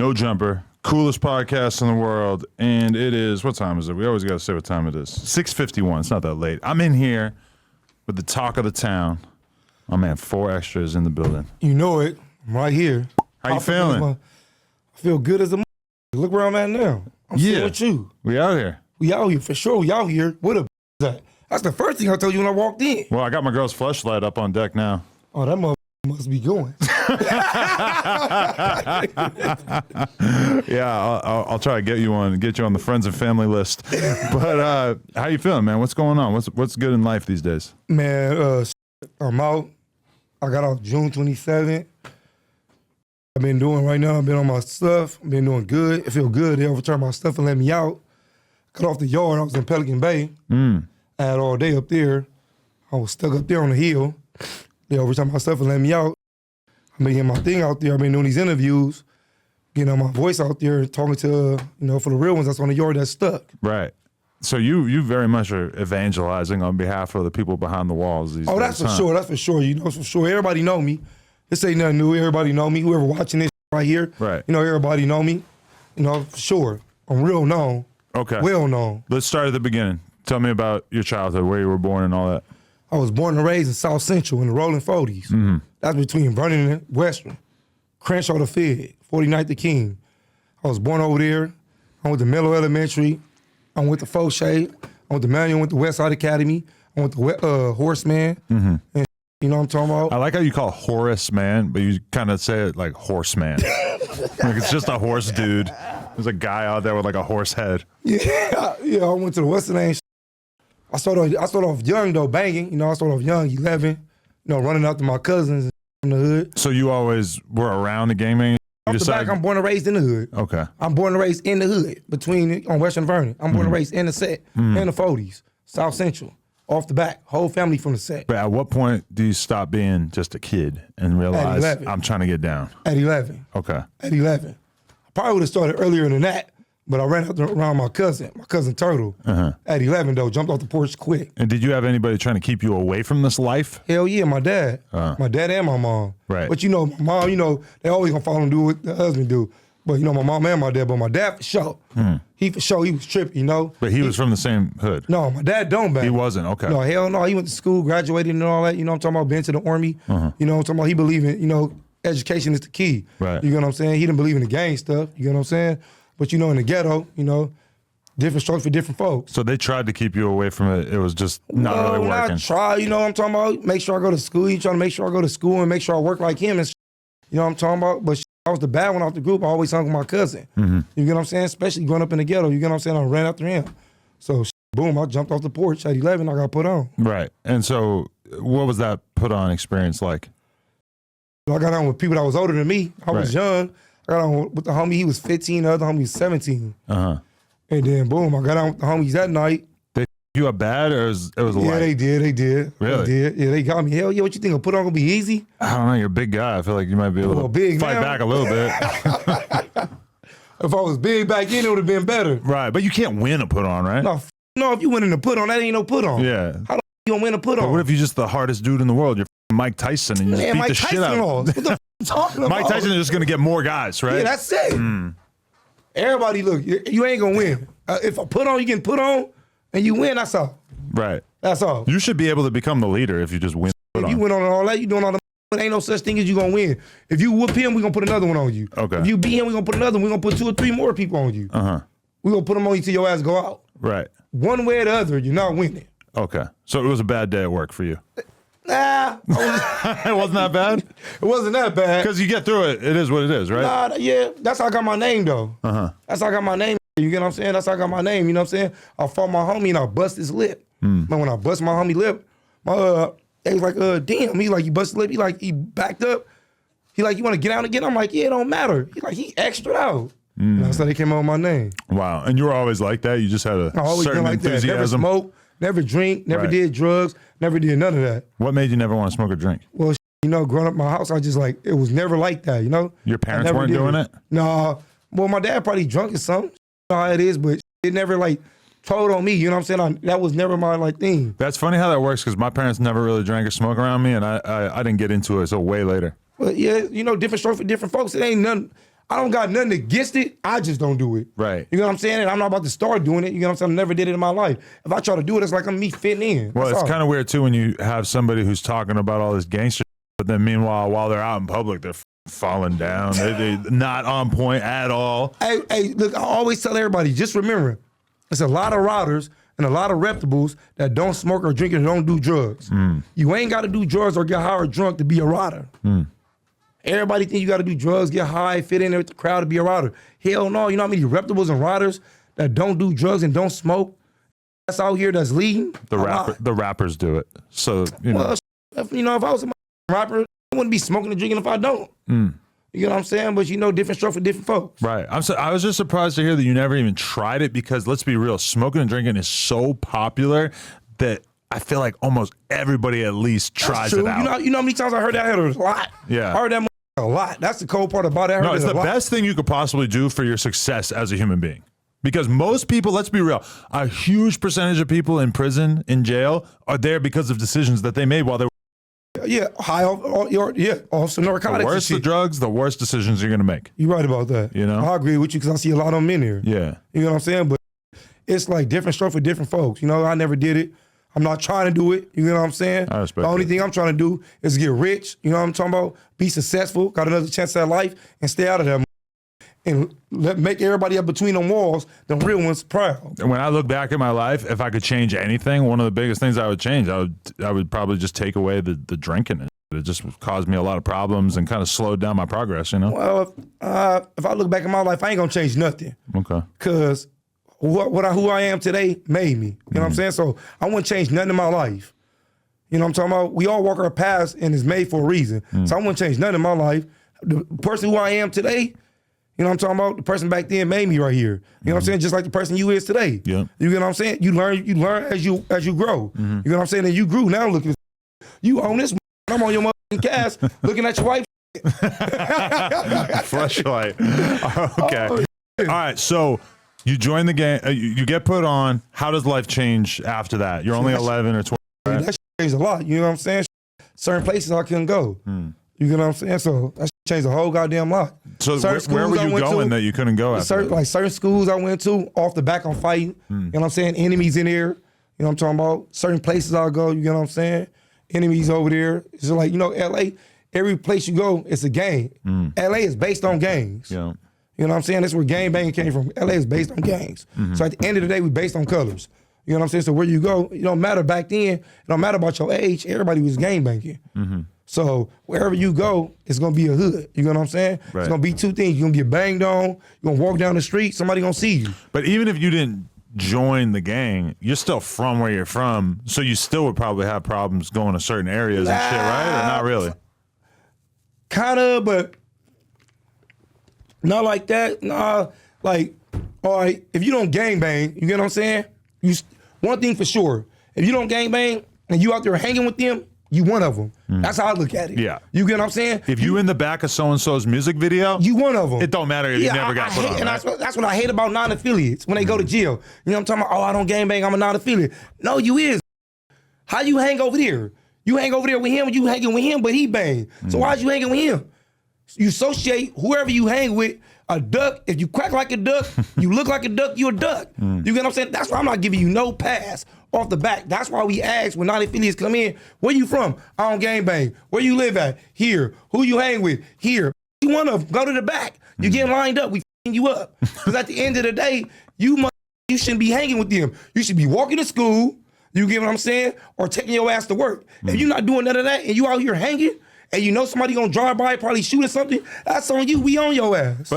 No Jumper, coolest podcast in the world, and it is, what time is it? We always got to say what time it is. 6:51, it's not that late. I'm in here with the talk of the town. Oh man, 4 extras in the building. You know it, I'm right here. How you feeling? I feel good as a Look where I'm at now. I'm sitting with you. We out here. We out here, for sure. We out here. Where the at? That's the first thing I told you when I walked in. Well, I got my girl's fleshlight up on deck now. Oh, that must be going. Yeah, I'll try to get you on the friends and family list. But how you feeling, man? What's going on? What's good in life these days? Man, I'm out. I got out June 27th. I've been doing right now. I've been on my stuff. I've been doing good. It feel good. They overturned my stuff and let me out. Cut off the yard. I was in Pelican Bay. I had all day up there. I was stuck up there on the hill. They overturned my stuff and let me out. I've been getting my thing out there. I've been doing these interviews, getting my voice out there, talking to, for the real ones that's on the yard that's stuck. Right. So you very much are evangelizing on behalf of the people behind the walls these days. That's for sure. That's for sure. For sure. Everybody know me. This ain't nothing new. Everybody know me. Whoever watching this right here, right? Everybody know me. For sure. I'm real known. Okay. Well known. Let's start at the beginning. Tell me about your childhood, where you were born and all that. I was born and raised in South Central in the Rollin 40s. That's between Vernon and Western. Crenshaw to Fed, 49th to King. I was born over there. I went to Miller Elementary. I went to Fauché. I went to Manual. I went to Westside Academy. I went to Horseman. And you know what I'm talking about? I like how you call Horace Man, but you kind of say it like Horseman. Like it's just a horse dude. There's a guy out there with like a horse head. Yeah, I went to the Western name. I started off young though, banging. I started off young, 11. Running out to my cousins in the hood. So you always were around the gaming? Off the back, I'm born and raised in the hood. Okay. I'm born and raised in the hood on Western Vernon. I'm born and raised in the set, in the 40s, South Central. Off the back, whole family from the set. But at what point do you stop being just a kid and realize I'm trying to get down? At 11. Okay. At 11. I probably would have started earlier than that, but I ran out around my cousin Turtle. At 11 though, jumped off the porch quick. And did you have anybody trying to keep you away from this life? Hell yeah, my dad. My dad and my mom. Right. But my mom, they always gonna follow and do what the husband do. But my mom and my dad, but my dad for sure. He for sure, he was trippy, But he was from the same hood? No, my dad don't bang. He wasn't, okay. No, hell no, he went to school, graduated and all that, I'm talking about, been to the Army. I'm talking about, he believe in, education is the key. Right. You know what I'm saying? He didn't believe in the gang stuff, you know what I'm saying? But in the ghetto, different strokes for different folks. So they tried to keep you away from it, it was just not really working? I try, what I'm talking about? Make sure I go to school. He trying to make sure I go to school and make sure I work like him and you know what I'm talking about? But I was the bad one off the group. I always hung with my cousin. You get what I'm saying? Especially growing up in the ghetto. You get what I'm saying? I ran after him. So, boom, I jumped off the porch at 11. I got put on. Right. And so what was that put on experience like? I got on with people that was older than me. I was young. I got on with the homie. He was 15. The other homie was 17. And then, boom, I got on with the homies that night. They you up bad or it was a Yeah, light? they did. Really? They did. Yeah, they got me. Hell yeah, what you think? A put on gonna be easy? I don't know. You're a big guy. I feel like you might be able to fight back a little bit. If I was big back then, it would have been better. Right. But you can't win a put on, right? No, if you win in the put on, that ain't no put on. Yeah. How the you gonna win a put on? But what if you're just the hardest dude in the world? You're Mike Tyson and you just beat Mike the Tyson shit out of him. What the you talking about? Mike Tyson is just going to get more guys, right? Yeah, that's it. Everybody, look, you ain't going to win. If I put on, you can put on, and you win, that's all. Right. That's all. You should be able to become the leader if you just win. If you win on all that, you doing all the but ain't no such thing as you going to win. If you whoop him, we going to put another one on you. Okay. If you beat him, we going to put another one. We going to put 2 or 3 more people on you. We going to put them on you till your ass go out. Right. One way or the other, you're not winning. Okay. So it was a bad day at work for you. Nah. It wasn't that bad? It wasn't that bad. Because you get through it. It is what it is, right? Nah, yeah. That's how I got my name, though. That's how I got my name. You get what I'm saying? That's how I got my name. You know what I'm saying? I fought my homie and I bust his lip. But when I bust my homie lip, they was like, damn. He like, you bust his lip. He like, he backed up. He like, you want to get out again? I'm like, yeah, it don't matter. He like, he extra out. And that's how they came up with my name. Wow. And you were always like that? You just had a certain enthusiasm? Never smoked, never drink, never did drugs, never did none of that. What made you never want to smoke or drink? Well, growing up in my house, I just like, it was never like that, Your parents weren't doing it? Nah. Well, my dad probably drunk or something. You know how it is, but it never like told on me. You know what I'm saying? That was never my like thing. That's funny how that works because my parents never really drank or smoked around me, and I didn't get into it until way later. But yeah, different strokes for different folks. It ain't nothing. I don't got nothing against it. I just don't do it. Right. You know what I'm saying? And I'm not about to start doing it. You know what I'm saying? I never did it in my life. If I try to do it, it's like I'm me fitting in. Well, That's it's all. kind of weird too when you have somebody who's talking about all this gangster, but then meanwhile, while they're out in public, they're falling down. They're not on point at all. Hey, look, I always tell everybody, just remember, it's a lot of riders and a lot of reputables that don't smoke or drink and don't do drugs. You ain't got to do drugs or get high or drunk to be a rider. Everybody think you got to do drugs, get high, fit in there with the crowd to be a rider. Hell no. You know how many reputables and riders that don't do drugs and don't smoke that's out here that's leading? The rappers do it. So, you know. Well, if I was a rapper, I wouldn't be smoking and drinking if I don't. You know what I'm saying? But different stroke for different folks. Right. I was just surprised to hear that you never even tried it because let's be real, smoking and drinking is so popular that I feel like almost everybody at least tries it out. You know how many times I heard that? I heard it a lot. Yeah. I heard that a lot. That's the cold part about it. No, it's the best thing you could possibly do for your success as a human being. Because most people, let's be real, a huge percentage of people in prison, in jail, are there because of decisions that they made while they were. Yeah, high off some narcotics. The worse the drugs, the worse decisions you're going to make. You're right about that. You know? I agree with you because I see a lot of them in here. Yeah. You know what I'm saying? But it's like different stroke for different folks. You know, I never did it. I'm not trying to do it. You know what I'm saying? I respect the only that. thing I'm trying to do is get rich. You know what I'm talking about? Be successful, got another chance at life, and stay out of that. And make everybody up between them walls, the real ones, proud. And when I look back at my life, if I could change anything, one of the biggest things I would change, I would probably just take away the drinking. It just caused me a lot of problems and kind of slowed down my progress, you know? Well, if I look back at my life, I ain't gonna change nothing. Okay. Because who I am today made me. You know what I'm saying? So I wouldn't change nothing in my life. You know what I'm talking about? We all walk our paths and it's made for a reason. So I wouldn't change nothing in my life. The person who I am today, you know what I'm talking about? The person back then made me right here. You know what I'm saying? Just like the person you is today. Yeah. You get what I'm saying? You learn as you grow. You know what I'm saying? And you grew. Now look at you own this. I'm on your motherfucking cast looking at your wife. Fleshlight. Okay. All right. So you join the gang. You get put on. How does life change after that? You're only 11 or 12. Right? That shit changed a lot. You know what I'm saying? Certain places I couldn't go. You know what I'm saying? So that shit changed a whole goddamn lot. So where were you going that you couldn't go after? Certain schools I went to, off the back I'm fighting. You know what I'm saying? Enemies in there. You know what I'm talking about? Certain places I'll go, you know what I'm saying? Enemies over there. It's like, LA, every place you go, it's a gang. LA is based on gangs. Yeah. You know what I'm saying? That's where gang banging came from. LA is based on gangs. So at the end of the day, we based on colors. You know what I'm saying? So where you go, it don't matter back then. It don't matter about your age. Everybody was gang banging. So wherever you go, it's gonna be a hood. You know what I'm saying? Right. It's gonna be two things. You're gonna get banged on. You're gonna walk down the street. Somebody gonna see you. But even if you didn't join the gang, you're still from where you're from, so you still would probably have problems going to certain areas and shit, right? Or not really? Kinda, but not like that. Nah, like, all right, if you don't gang bang, you get what I'm saying? One thing for sure, if you don't gang bang and you out there hanging with them, you one of them. That's how I look at it. Yeah. You get what I'm saying? If you in the back of so-and-so's music video, You one of them. it don't matter if you never got put on, and right? that's what I hate about non-affiliates when they go to jail. You know what I'm talking about? Oh, I don't gang bang, I'm a non-affiliate. No, you is. How you hang over there? You hang over there with him, you hanging with him, but he bang. So why's you hanging with him? You associate whoever you hang with, a duck. If you quack like a duck, you look like a duck, you a duck. You get what I'm saying? That's why I'm not giving you no pass off the back. That's why we ask when non-affiliates come in, where you from? I don't gang bang. Where you live at? Here. Who you hang with? Here. You want to go to the back. You getting lined up. We f***ing you up. Because at the end of the day, you shouldn't be hanging with them. You should be walking to school. You get what I'm saying? Or taking your ass to work. If you're not doing none of that and you out here hanging, and you know somebody gonna drive by, probably shoot or something, that's on you. We on your ass.